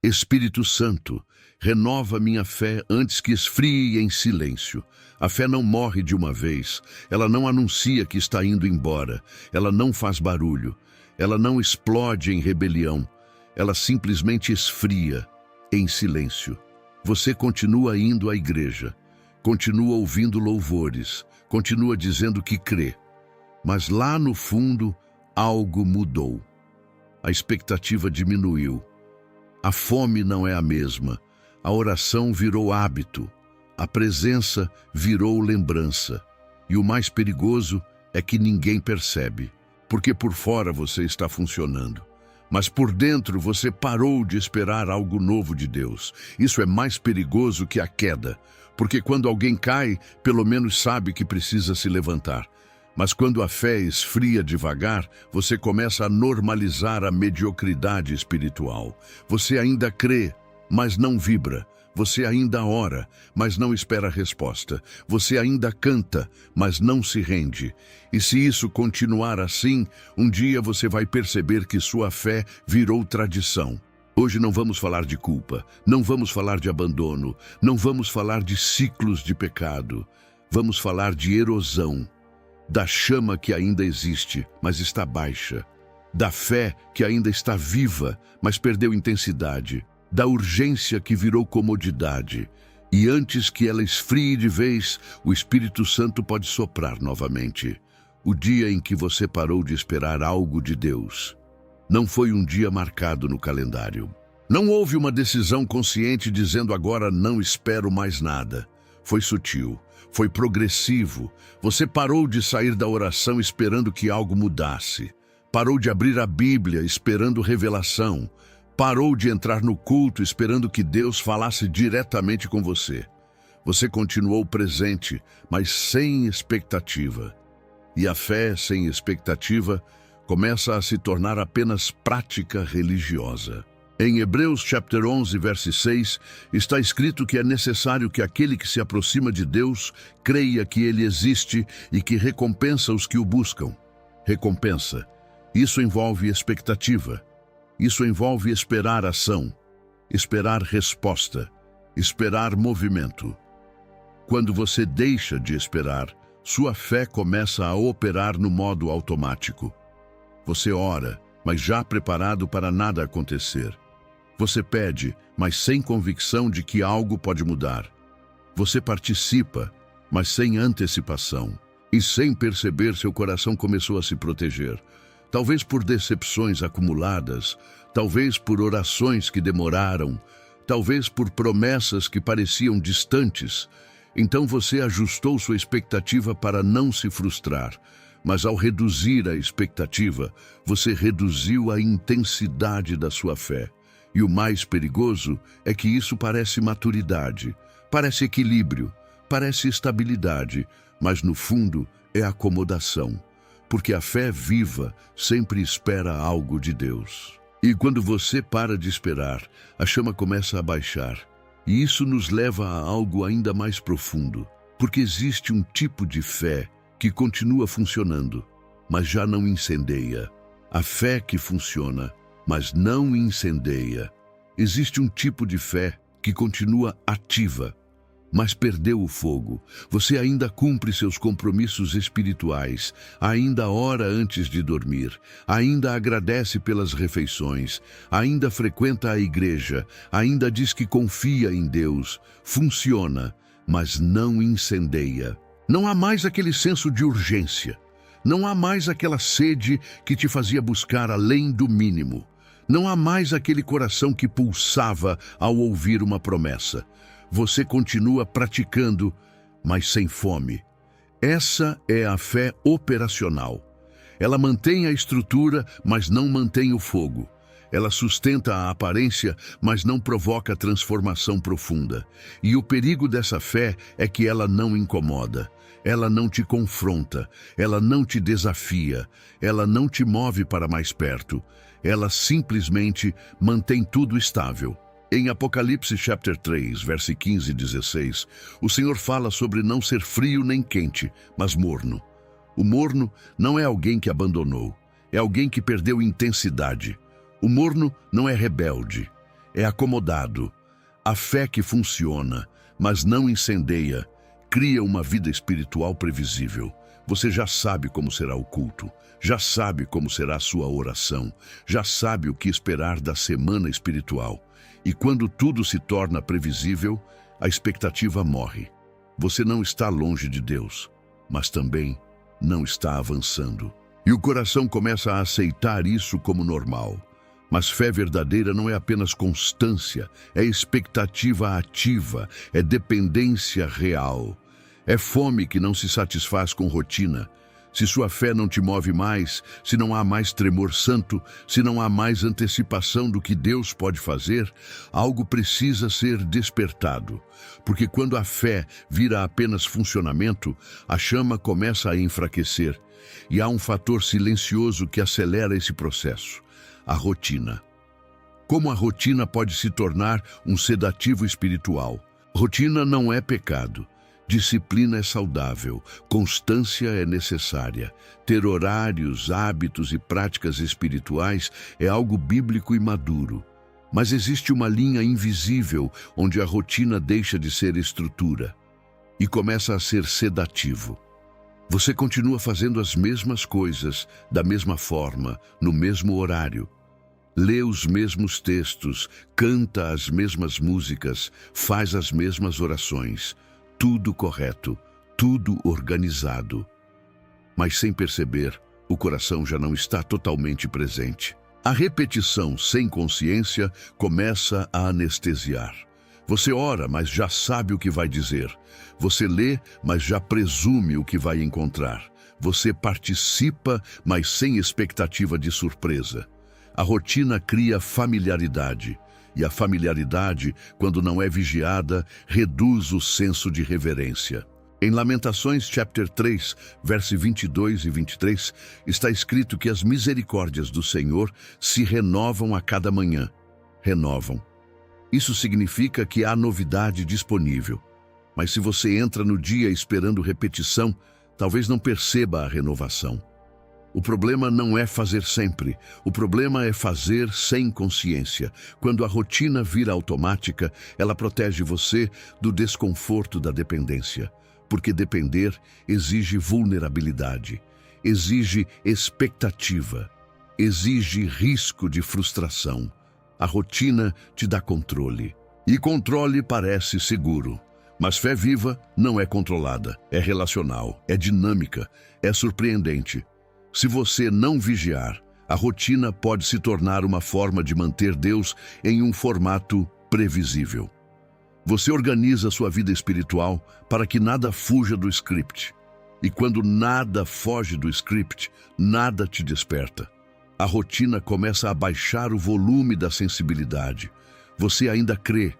Espírito Santo, renova minha fé antes que esfrie em silêncio. A fé não morre de uma vez, ela não anuncia que está indo embora, ela não faz barulho, ela não explode em rebelião, ela simplesmente esfria em silêncio. Você continua indo à igreja, continua ouvindo louvores, continua dizendo que crê, mas lá no fundo algo mudou. A expectativa diminuiu. A fome não é a mesma, a oração virou hábito, a presença virou lembrança. E o mais perigoso é que ninguém percebe, porque por fora você está funcionando, mas por dentro você parou de esperar algo novo de Deus. Isso é mais perigoso que a queda, porque quando alguém cai, pelo menos sabe que precisa se levantar. Mas quando a fé esfria devagar, você começa a normalizar a mediocridade espiritual. Você ainda crê, mas não vibra. Você ainda ora, mas não espera resposta. Você ainda canta, mas não se rende. E se isso continuar assim, um dia você vai perceber que sua fé virou tradição. Hoje não vamos falar de culpa, não vamos falar de abandono, não vamos falar de ciclos de pecado. Vamos falar de erosão. Da chama que ainda existe, mas está baixa. Da fé que ainda está viva, mas perdeu intensidade. Da urgência que virou comodidade. E antes que ela esfrie de vez, o Espírito Santo pode soprar novamente. O dia em que você parou de esperar algo de Deus não foi um dia marcado no calendário. Não houve uma decisão consciente dizendo agora não espero mais nada. Foi sutil. Foi progressivo. Você parou de sair da oração esperando que algo mudasse. Parou de abrir a Bíblia esperando revelação. Parou de entrar no culto esperando que Deus falasse diretamente com você. Você continuou presente, mas sem expectativa. E a fé sem expectativa começa a se tornar apenas prática religiosa. Em Hebreus chapter 11, verso 6, está escrito que é necessário que aquele que se aproxima de Deus creia que Ele existe e que recompensa os que o buscam. Recompensa. Isso envolve expectativa. Isso envolve esperar ação, esperar resposta, esperar movimento. Quando você deixa de esperar, sua fé começa a operar no modo automático. Você ora, mas já preparado para nada acontecer. Você pede, mas sem convicção de que algo pode mudar. Você participa, mas sem antecipação. E sem perceber, seu coração começou a se proteger. Talvez por decepções acumuladas, talvez por orações que demoraram, talvez por promessas que pareciam distantes. Então você ajustou sua expectativa para não se frustrar. Mas ao reduzir a expectativa, você reduziu a intensidade da sua fé. E o mais perigoso é que isso parece maturidade, parece equilíbrio, parece estabilidade, mas no fundo é acomodação, porque a fé viva sempre espera algo de Deus. E quando você para de esperar, a chama começa a baixar. E isso nos leva a algo ainda mais profundo, porque existe um tipo de fé que continua funcionando, mas já não incendeia. A fé que funciona, mas não incendeia. Existe um tipo de fé que continua ativa, mas perdeu o fogo. Você ainda cumpre seus compromissos espirituais, ainda ora antes de dormir, ainda agradece pelas refeições, ainda frequenta a igreja, ainda diz que confia em Deus. Funciona, mas não incendeia. Não há mais aquele senso de urgência. Não há mais aquela sede que te fazia buscar além do mínimo. Não há mais aquele coração que pulsava ao ouvir uma promessa. Você continua praticando, mas sem fome. Essa é a fé operacional. Ela mantém a estrutura, mas não mantém o fogo. Ela sustenta a aparência, mas não provoca transformação profunda. E o perigo dessa fé é que ela não incomoda. Ela não te confronta, ela não te desafia, ela não te move para mais perto. Ela simplesmente mantém tudo estável. Em Apocalipse chapter 3, verso 15 e 16, o Senhor fala sobre não ser frio nem quente, mas morno. O morno não é alguém que abandonou, é alguém que perdeu intensidade. O morno não é rebelde, é acomodado. A fé que funciona, mas não incendeia, cria uma vida espiritual previsível. Você já sabe como será o culto, já sabe como será a sua oração, já sabe o que esperar da semana espiritual. E quando tudo se torna previsível, a expectativa morre. Você não está longe de Deus, mas também não está avançando. E o coração começa a aceitar isso como normal. Mas fé verdadeira não é apenas constância, é expectativa ativa, é dependência real. É fome que não se satisfaz com rotina. Se sua fé não te move mais, se não há mais tremor santo, se não há mais antecipação do que Deus pode fazer, algo precisa ser despertado. Porque quando a fé vira apenas funcionamento, a chama começa a enfraquecer. E há um fator silencioso que acelera esse processo: a rotina. Como a rotina pode se tornar um sedativo espiritual? Rotina não é pecado. Disciplina é saudável, constância é necessária. Ter horários, hábitos e práticas espirituais é algo bíblico e maduro. Mas existe uma linha invisível onde a rotina deixa de ser estrutura e começa a ser sedativo. Você continua fazendo as mesmas coisas, da mesma forma, no mesmo horário. Lê os mesmos textos, canta as mesmas músicas, faz as mesmas orações. Tudo correto, tudo organizado. Mas sem perceber, o coração já não está totalmente presente. A repetição sem consciência começa a anestesiar. Você ora, mas já sabe o que vai dizer. Você lê, mas já presume o que vai encontrar. Você participa, mas sem expectativa de surpresa. A rotina cria familiaridade. E a familiaridade, quando não é vigiada, reduz o senso de reverência. Em Lamentações, chapter 3, versos 22 e 23, está escrito que as misericórdias do Senhor se renovam a cada manhã. Renovam. Isso significa que há novidade disponível. Mas se você entra no dia esperando repetição, talvez não perceba a renovação. O problema não é fazer sempre, o problema é fazer sem consciência. Quando a rotina vira automática, ela protege você do desconforto da dependência. Porque depender exige vulnerabilidade, exige expectativa, exige risco de frustração. A rotina te dá controle. E controle parece seguro. Mas fé viva não é controlada, é relacional, é dinâmica, é surpreendente. Se você não vigiar, a rotina pode se tornar uma forma de manter Deus em um formato previsível. Você organiza sua vida espiritual para que nada fuja do script. E quando nada foge do script, nada te desperta. A rotina começa a baixar o volume da sensibilidade. Você ainda crê,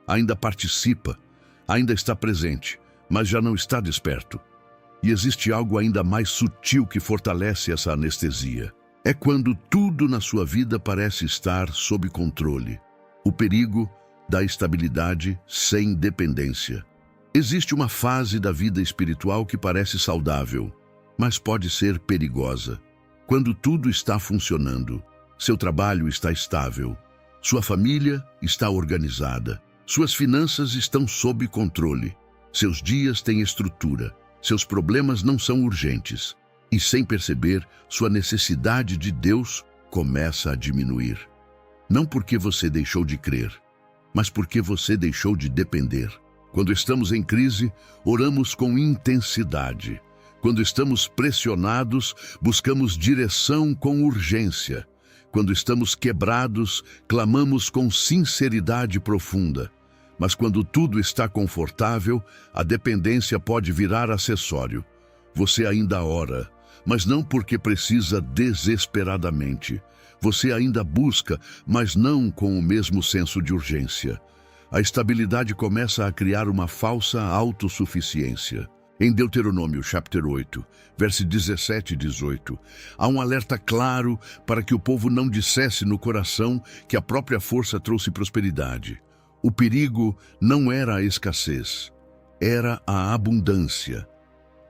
ainda participa, ainda está presente, mas já não está desperto. E existe algo ainda mais sutil que fortalece essa anestesia. É quando tudo na sua vida parece estar sob controle. O perigo da estabilidade sem dependência. Existe uma fase da vida espiritual que parece saudável, mas pode ser perigosa. Quando tudo está funcionando, seu trabalho está estável, sua família está organizada, suas finanças estão sob controle, seus dias têm estrutura, seus problemas não são urgentes, e sem perceber, sua necessidade de Deus começa a diminuir. Não porque você deixou de crer, mas porque você deixou de depender. Quando estamos em crise, oramos com intensidade. Quando estamos pressionados, buscamos direção com urgência. Quando estamos quebrados, clamamos com sinceridade profunda. Mas quando tudo está confortável, a dependência pode virar acessório. Você ainda ora, mas não porque precisa desesperadamente. Você ainda busca, mas não com o mesmo senso de urgência. A estabilidade começa a criar uma falsa autossuficiência. Em Deuteronômio, chapter 8, versos 17 e 18, há um alerta claro para que o povo não dissesse no coração que a própria força trouxe prosperidade. O perigo não era a escassez, era a abundância.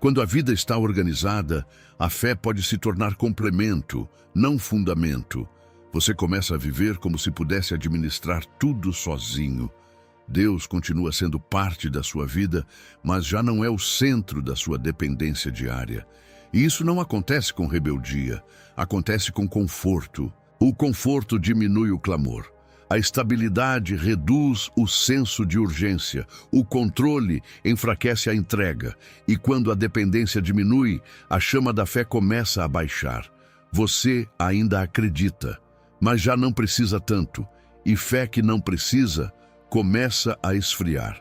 Quando a vida está organizada, a fé pode se tornar complemento, não fundamento. Você começa a viver como se pudesse administrar tudo sozinho. Deus continua sendo parte da sua vida, mas já não é o centro da sua dependência diária. E isso não acontece com rebeldia, acontece com conforto. O conforto diminui o clamor. A estabilidade reduz o senso de urgência. O controle enfraquece a entrega. E quando a dependência diminui, a chama da fé começa a baixar. Você ainda acredita, mas já não precisa tanto. E fé que não precisa começa a esfriar.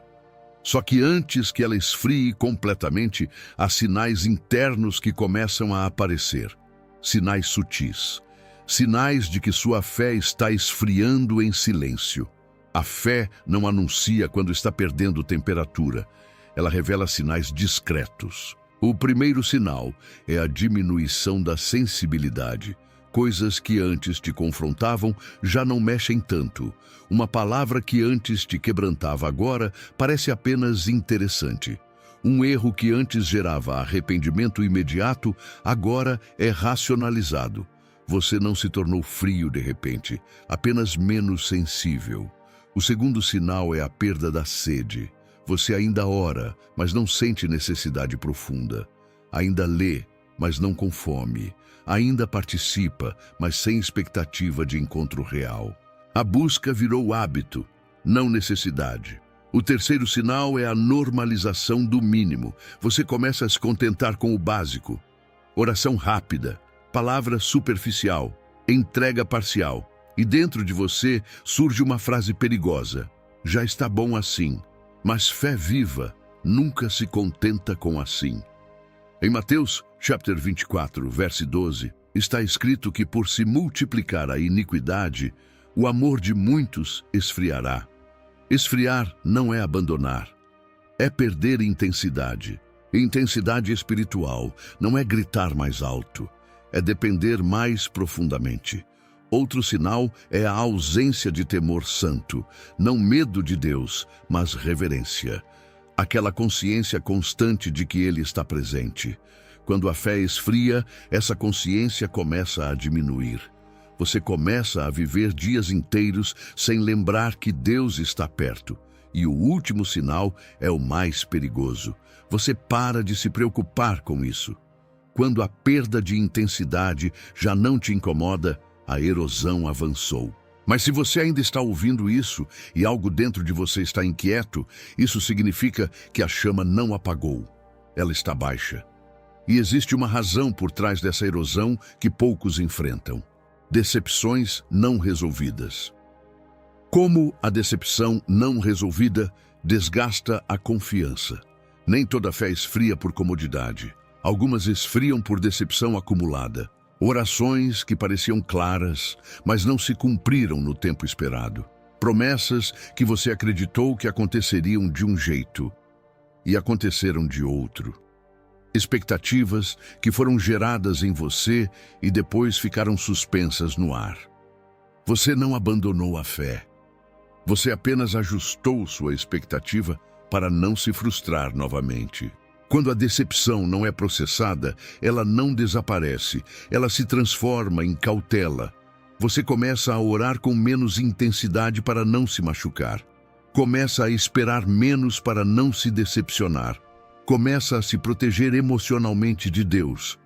Só que antes que ela esfrie completamente, há sinais internos que começam a aparecer. Sinais sutis. Sinais de que sua fé está esfriando em silêncio. A fé não anuncia quando está perdendo temperatura. Ela revela sinais discretos. O primeiro sinal é a diminuição da sensibilidade. Coisas que antes te confrontavam já não mexem tanto. Uma palavra que antes te quebrantava agora parece apenas interessante. Um erro que antes gerava arrependimento imediato, agora é racionalizado. Você não se tornou frio de repente, apenas menos sensível. O segundo sinal é a perda da sede. Você ainda ora, mas não sente necessidade profunda. Ainda lê, mas não com fome. Ainda participa, mas sem expectativa de encontro real. A busca virou hábito, não necessidade. O terceiro sinal é a normalização do mínimo. Você começa a se contentar com o básico. Oração rápida, palavra superficial, entrega parcial. E dentro de você surge uma frase perigosa. Já está bom assim. Mas fé viva nunca se contenta com assim. Em Mateus, chapter 24, verso 12, está escrito que por se multiplicar a iniquidade, o amor de muitos esfriará. Esfriar não é abandonar, é perder intensidade. Intensidade espiritual não é gritar mais alto, é depender mais profundamente. Outro sinal é a ausência de temor santo, não medo de Deus, mas reverência. Aquela consciência constante de que Ele está presente. Quando a fé esfria, essa consciência começa a diminuir. Você começa a viver dias inteiros sem lembrar que Deus está perto. E o último sinal é o mais perigoso. Você para de se preocupar com isso. Quando a perda de intensidade já não te incomoda, a erosão avançou. Mas se você ainda está ouvindo isso e algo dentro de você está inquieto, isso significa que a chama não apagou. Ela está baixa. E existe uma razão por trás dessa erosão que poucos enfrentam. Decepções não resolvidas. Como a decepção não resolvida desgasta a confiança. Nem toda fé esfria por comodidade. Algumas esfriam por decepção acumulada. Orações que pareciam claras, mas não se cumpriram no tempo esperado. Promessas que você acreditou que aconteceriam de um jeito e aconteceram de outro. Expectativas que foram geradas em você e depois ficaram suspensas no ar. Você não abandonou a fé. Você apenas ajustou sua expectativa para não se frustrar novamente. Quando a decepção não é processada, ela não desaparece, ela se transforma em cautela. Você começa a orar com menos intensidade para não se machucar. Começa a esperar menos para não se decepcionar. Começa a se proteger emocionalmente de Deus.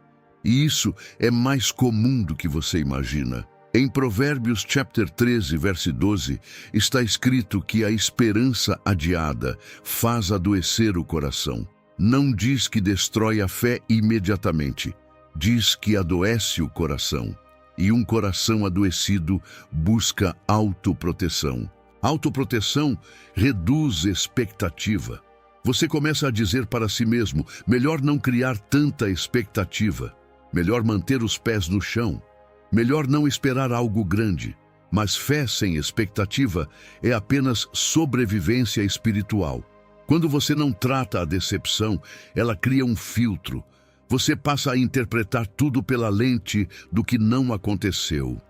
E isso é mais comum do que você imagina. Em Provérbios chapter 13, verso 12, está escrito que a esperança adiada faz adoecer o coração. Não diz que destrói a fé imediatamente, diz que adoece o coração. E um coração adoecido busca autoproteção. Autoproteção reduz expectativa. Você começa a dizer para si mesmo, melhor não criar tanta expectativa, melhor manter os pés no chão, melhor não esperar algo grande. Mas fé sem expectativa é apenas sobrevivência espiritual. Quando você não trata a decepção, ela cria um filtro. Você passa a interpretar tudo pela lente do que não aconteceu.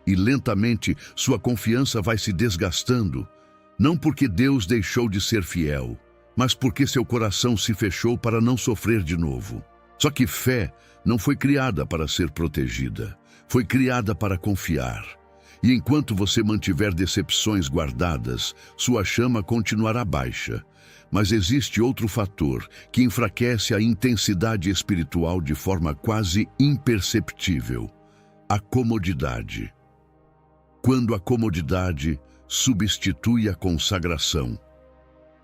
E lentamente sua confiança vai se desgastando. Não porque Deus deixou de ser fiel, mas porque seu coração se fechou para não sofrer de novo. Só que fé não foi criada para ser protegida. Foi criada para confiar. E enquanto você mantiver decepções guardadas, sua chama continuará baixa. Mas existe outro fator que enfraquece a intensidade espiritual de forma quase imperceptível: a comodidade. Quando a comodidade substitui a consagração.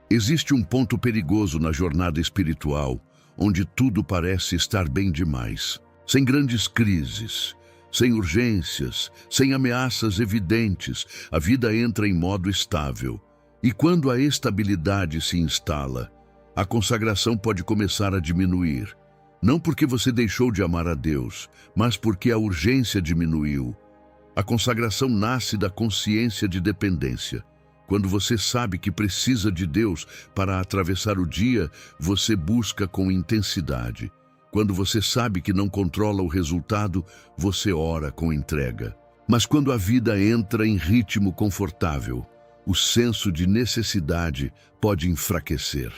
Existe um ponto perigoso na jornada espiritual, onde tudo parece estar bem demais. Sem grandes crises, sem urgências, sem ameaças evidentes, a vida entra em modo estável. E quando a estabilidade se instala, a consagração pode começar a diminuir. Não porque você deixou de amar a Deus, mas porque a urgência diminuiu. A consagração nasce da consciência de dependência. Quando você sabe que precisa de Deus para atravessar o dia, você busca com intensidade. Quando você sabe que não controla o resultado, você ora com entrega. Mas quando a vida entra em ritmo confortável, o senso de necessidade pode enfraquecer.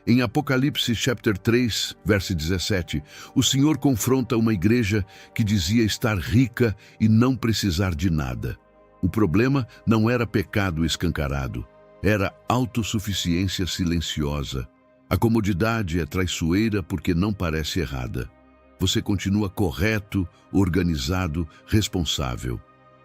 Em Apocalipse chapter 3, verso 17, o Senhor confronta uma igreja que dizia estar rica e não precisar de nada. O problema não era pecado escancarado, era autossuficiência silenciosa. A comodidade é traiçoeira porque não parece errada. Você continua correto, organizado, responsável.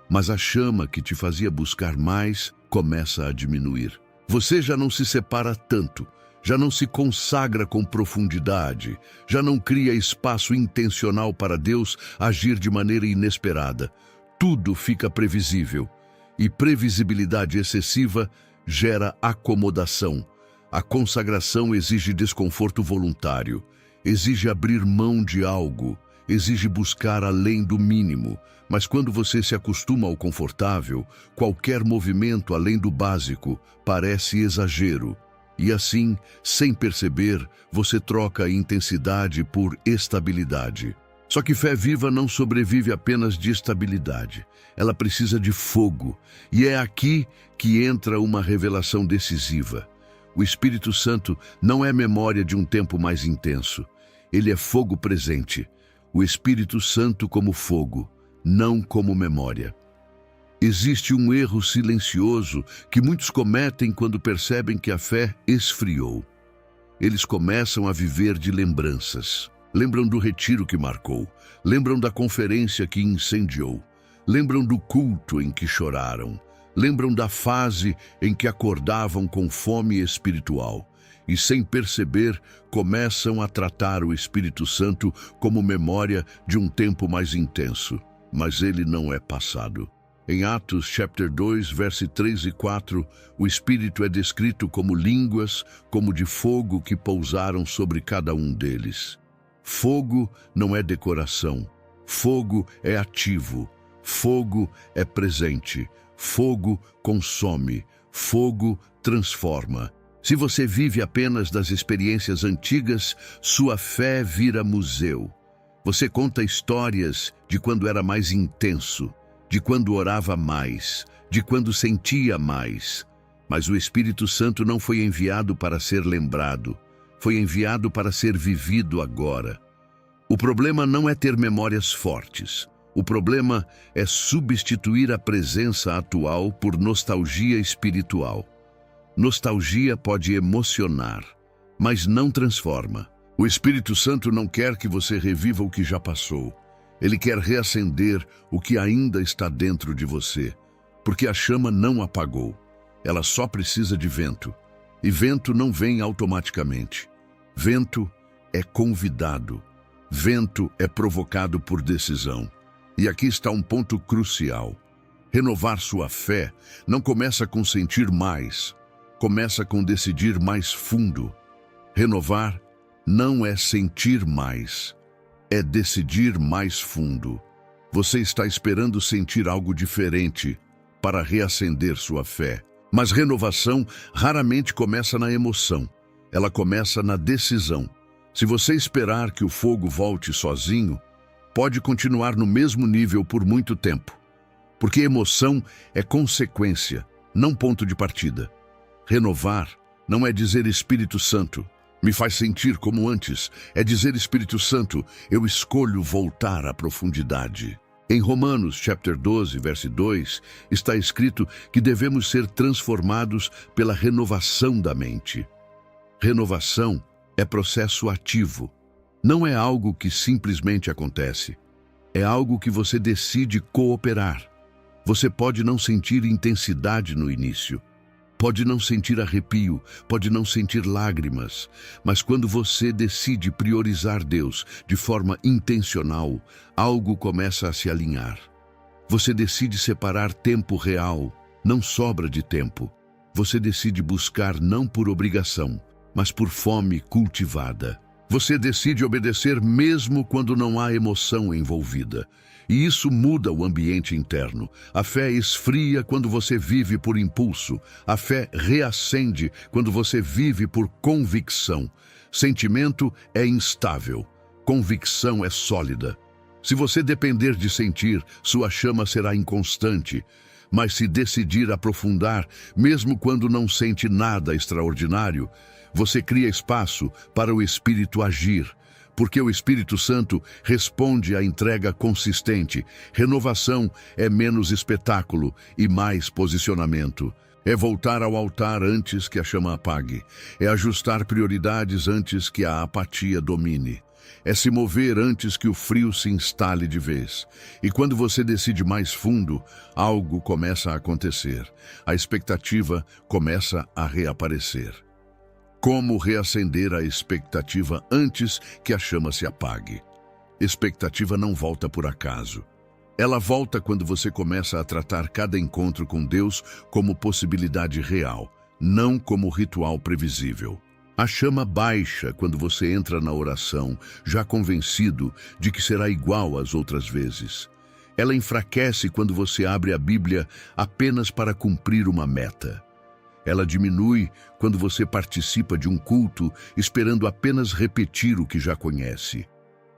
Mas a chama que te fazia buscar mais começa a diminuir. Você já não se separa tanto, já não se consagra com profundidade, já não cria espaço intencional para Deus agir de maneira inesperada. Tudo fica previsível, e previsibilidade excessiva gera acomodação. A consagração exige desconforto voluntário, exige abrir mão de algo, exige buscar além do mínimo. Mas quando você se acostuma ao confortável, qualquer movimento além do básico parece exagero. E assim, sem perceber, você troca a intensidade por estabilidade. Só que fé viva não sobrevive apenas de estabilidade. Ela precisa de fogo. E é aqui que entra uma revelação decisiva. O Espírito Santo não é memória de um tempo mais intenso. Ele é fogo presente. O Espírito Santo como fogo, não como memória. Existe um erro silencioso que muitos cometem quando percebem que a fé esfriou. Eles começam a viver de lembranças. Lembram do retiro que marcou, lembram da conferência que incendiou, lembram do culto em que choraram, lembram da fase em que acordavam com fome espiritual e, sem perceber, começam a tratar o Espírito Santo como memória de um tempo mais intenso. Mas ele não é passado. Em Atos chapter 2, versos 3 e 4, o Espírito é descrito como línguas, como de fogo que pousaram sobre cada um deles. Fogo não é decoração, fogo é ativo, fogo é presente, fogo consome, fogo transforma. Se você vive apenas das experiências antigas, sua fé vira museu. Você conta histórias de quando era mais intenso, de quando orava mais, de quando sentia mais. Mas o Espírito Santo não foi enviado para ser lembrado, foi enviado para ser vivido agora. O problema não é ter memórias fortes. O problema é substituir a presença atual por nostalgia espiritual. Nostalgia pode emocionar, mas não transforma. O Espírito Santo não quer que você reviva o que já passou. Ele quer reacender o que ainda está dentro de você, porque a chama não apagou. Ela só precisa de vento. E vento não vem automaticamente. Vento é convidado. Vento é provocado por decisão. E aqui está um ponto crucial. Renovar sua fé não começa com sentir mais, começa com decidir mais fundo. Renovar não é sentir mais, é decidir mais fundo. Você está esperando sentir algo diferente para reacender sua fé. Mas renovação raramente começa na emoção, ela começa na decisão. Se você esperar que o fogo volte sozinho, pode continuar no mesmo nível por muito tempo. Porque emoção é consequência, não ponto de partida. Renovar não é dizer Espírito Santo, me faz sentir como antes. É dizer Espírito Santo, eu escolho voltar à profundidade. Em Romanos, chapter 12, verso 2, está escrito que devemos ser transformados pela renovação da mente. Renovação é processo ativo. Não é algo que simplesmente acontece. É algo que você decide cooperar. Você pode não sentir intensidade no início. Pode não sentir arrepio, pode não sentir lágrimas, mas quando você decide priorizar Deus de forma intencional, algo começa a se alinhar. Você decide separar tempo real, não sobra de tempo. Você decide buscar não por obrigação, mas por fome cultivada. Você decide obedecer mesmo quando não há emoção envolvida. E isso muda o ambiente interno. A fé esfria quando você vive por impulso. A fé reacende quando você vive por convicção. Sentimento é instável. Convicção é sólida. Se você depender de sentir, sua chama será inconstante. Mas se decidir aprofundar, mesmo quando não sente nada extraordinário, você cria espaço para o Espírito agir. Porque o Espírito Santo responde à entrega consistente. Renovação é menos espetáculo e mais posicionamento. É voltar ao altar antes que a chama apague. É ajustar prioridades antes que a apatia domine. É se mover antes que o frio se instale de vez. E quando você decide mais fundo, algo começa a acontecer. A expectativa começa a reaparecer. Como reacender a expectativa antes que a chama se apague? Expectativa não volta por acaso. Ela volta quando você começa a tratar cada encontro com Deus como possibilidade real, não como ritual previsível. A chama baixa quando você entra na oração, já convencido de que será igual às outras vezes. Ela enfraquece quando você abre a Bíblia apenas para cumprir uma meta. Ela diminui quando você participa de um culto esperando apenas repetir o que já conhece.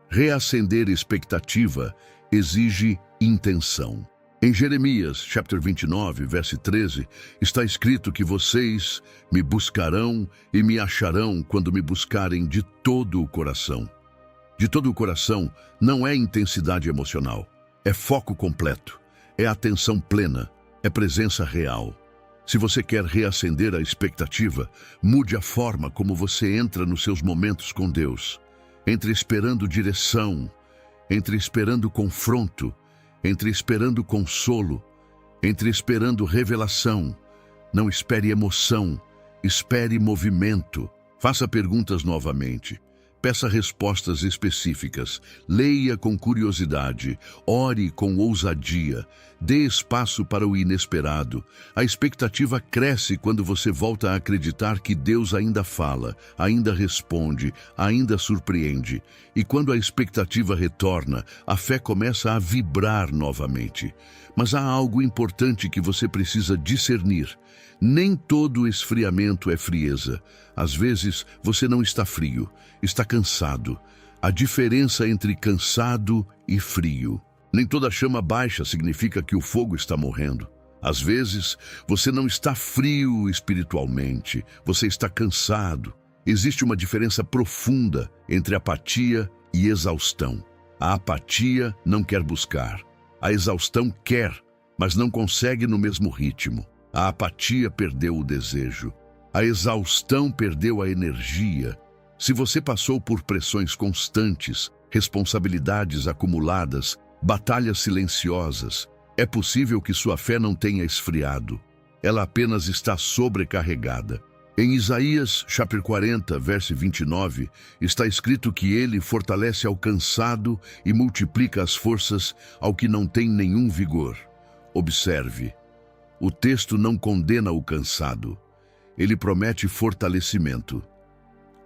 Reacender expectativa exige intenção. Em Jeremias, chapter 29, verso 13, está escrito que vocês me buscarão e me acharão quando me buscarem de todo o coração. De todo o coração não é intensidade emocional, é foco completo, é atenção plena, é presença real. Se você quer reacender a expectativa, mude a forma como você entra nos seus momentos com Deus. Entre esperando direção, entre esperando confronto, entre esperando consolo, entre esperando revelação. Não espere emoção, espere movimento. Faça perguntas novamente. Peça respostas específicas, leia com curiosidade, ore com ousadia, dê espaço para o inesperado. A expectativa cresce quando você volta a acreditar que Deus ainda fala, ainda responde, ainda surpreende. E quando a expectativa retorna, a fé começa a vibrar novamente. Mas há algo importante que você precisa discernir. Nem todo esfriamento é frieza. Às vezes, você não está frio, está cansado. A diferença entre cansado e frio. Nem toda chama baixa significa que o fogo está morrendo. Às vezes, você não está frio espiritualmente, você está cansado. Existe uma diferença profunda entre apatia e exaustão. A apatia não quer buscar. A exaustão quer, mas não consegue no mesmo ritmo. A apatia perdeu o desejo. A exaustão perdeu a energia. Se você passou por pressões constantes, responsabilidades acumuladas, batalhas silenciosas, é possível que sua fé não tenha esfriado. Ela apenas está sobrecarregada. Em Isaías, chapter 40, verso 29, está escrito que ele fortalece ao cansado e multiplica as forças ao que não tem nenhum vigor. Observe, o texto não condena o cansado. Ele promete fortalecimento.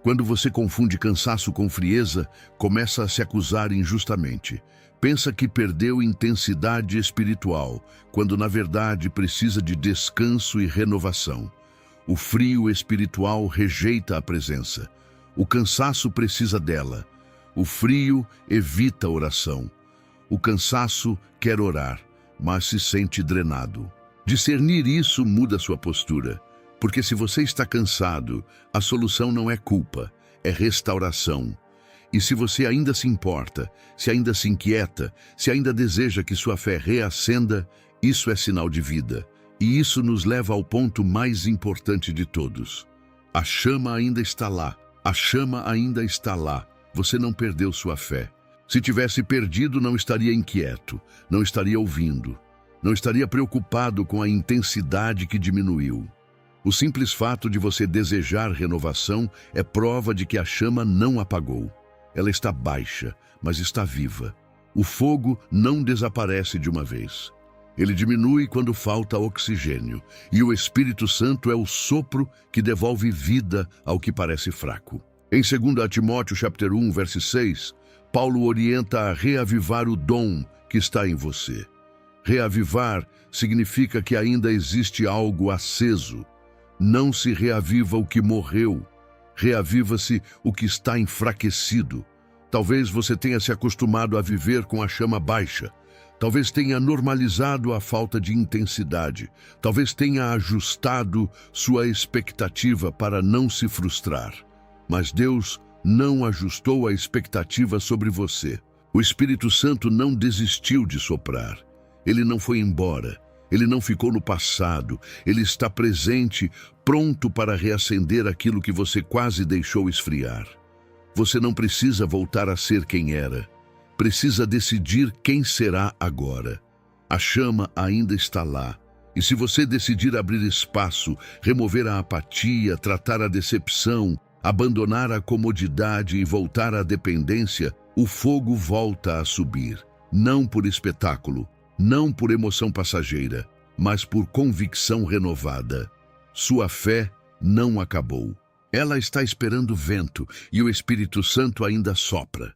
Quando você confunde cansaço com frieza, começa a se acusar injustamente. Pensa que perdeu intensidade espiritual, quando na verdade precisa de descanso e renovação. O frio espiritual rejeita a presença. O cansaço precisa dela. O frio evita a oração. O cansaço quer orar, mas se sente drenado. Discernir isso muda sua postura. Porque se você está cansado, a solução não é culpa, é restauração. E se você ainda se importa, se ainda se inquieta, se ainda deseja que sua fé reacenda, isso é sinal de vida. E isso nos leva ao ponto mais importante de todos. A chama ainda está lá. A chama ainda está lá. Você não perdeu sua fé. Se tivesse perdido, não estaria inquieto, não estaria ouvindo, não estaria preocupado com a intensidade que diminuiu. O simples fato de você desejar renovação é prova de que a chama não apagou. Ela está baixa, mas está viva. O fogo não desaparece de uma vez. Ele diminui quando falta oxigênio, e o Espírito Santo é o sopro que devolve vida ao que parece fraco. Em 2 Timóteo, capítulo 1, verso 6, Paulo orienta a reavivar o dom que está em você. Reavivar significa que ainda existe algo aceso. Não se reaviva o que morreu, reaviva-se o que está enfraquecido. Talvez você tenha se acostumado a viver com a chama baixa. Talvez tenha normalizado a falta de intensidade. Talvez tenha ajustado sua expectativa para não se frustrar. Mas Deus não ajustou a expectativa sobre você. O Espírito Santo não desistiu de soprar. Ele não foi embora. Ele não ficou no passado. Ele está presente, pronto para reacender aquilo que você quase deixou esfriar. Você não precisa voltar a ser quem era. Precisa decidir quem será agora. A chama ainda está lá. E se você decidir abrir espaço, remover a apatia, tratar a decepção, abandonar a comodidade e voltar à dependência, o fogo volta a subir. Não por espetáculo, não por emoção passageira, mas por convicção renovada. Sua fé não acabou. Ela está esperando o vento e o Espírito Santo ainda sopra.